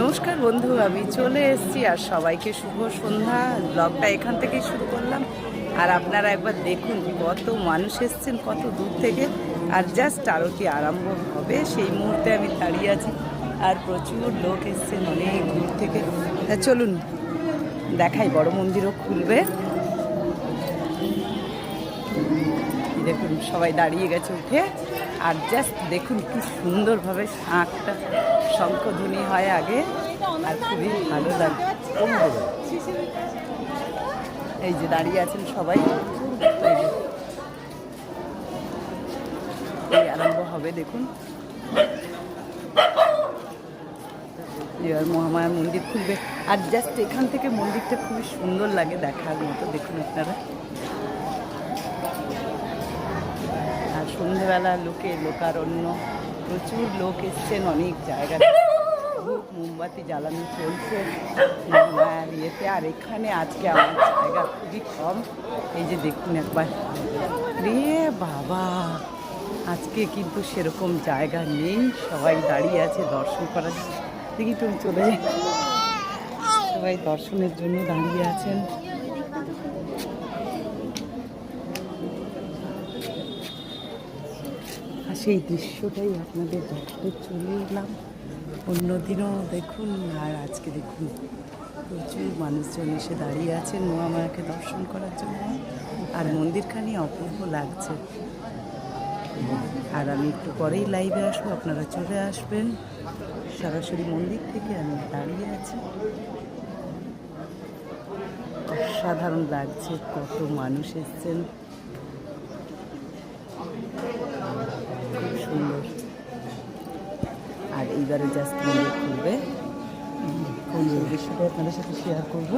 নমস্কার বন্ধু, আমি চলে এসেছি আর সবাইকে শুভ সন্ধ্যা। ব্লগটা এখান থেকেই শুরু করলাম। আর আপনারা একবার দেখুন কত মানুষ এসছেন কত দূর থেকে। আর জাস্ট আরতি আরম্ভ হবে সেই মুহূর্তে আমি দাঁড়িয়ে আছি। আর প্রচুর লোক এসছেন অনেক দূর থেকে। চলুন দেখাই, বড় মন্দিরও খুলবে। দেখুন সবাই দাঁড়িয়ে গেছে উঠে। আর জাস্ট দেখুন কি সুন্দরভাবে শাঁখটা শঙ্খধ্বনি হয় আগে, আর খুবই ভালো লাগে। এই যে দাঁড়িয়ে আছেন সবাই, এই আরম্ভ হবে দেখুন। এবার মহামায়া মন্দির খুলবে। আর জাস্ট এখান থেকে মন্দিরটা খুবই সুন্দর লাগে দেখার মতো। দেখুন আপনারা, আর সন্ধ্যেবেলা লোকারণ্য, প্রচুর লোক এসছেন অনেক জায়গায়। ধূপ মোমবাতি জ্বালানো চলছে মহামায়ার ইয়েতে। আর এখানে আজকে আমার জায়গা খুবই কম। এই যে দেখুন একবার, রে বাবা, আজকে কিন্তু সেরকম জায়গা নেই। সবাই দাঁড়িয়ে আছে দর্শন করার। দেখি তুমি চলে যাই, সবাই দর্শনের জন্য দাঁড়িয়ে আছেন। আর সেই দৃশ্যটাই আপনাদের দেখাতে চলে এলাম। অন্যদিনও দেখুন আর আজকে দেখুন প্রচুর মানুষজন এসে দাঁড়িয়ে আছেন মহামায়াকে দর্শন করার জন্য। আর মন্দিরখানি অপূর্ব লাগছে। আর আমি একটু পরেই লাইভে আসবো, আপনারা চলে আসবেন। সরাসরি মন্দির থেকে আমি দাঁড়িয়ে আছি। অসাধারণ লাগছে, কত মানুষ এসছেন, খুব সুন্দর। আর এইবারে জাস্ট মন্দির খুলবে, কোন দৃশ্যটা আপনাদের সাথে শেয়ার করবো।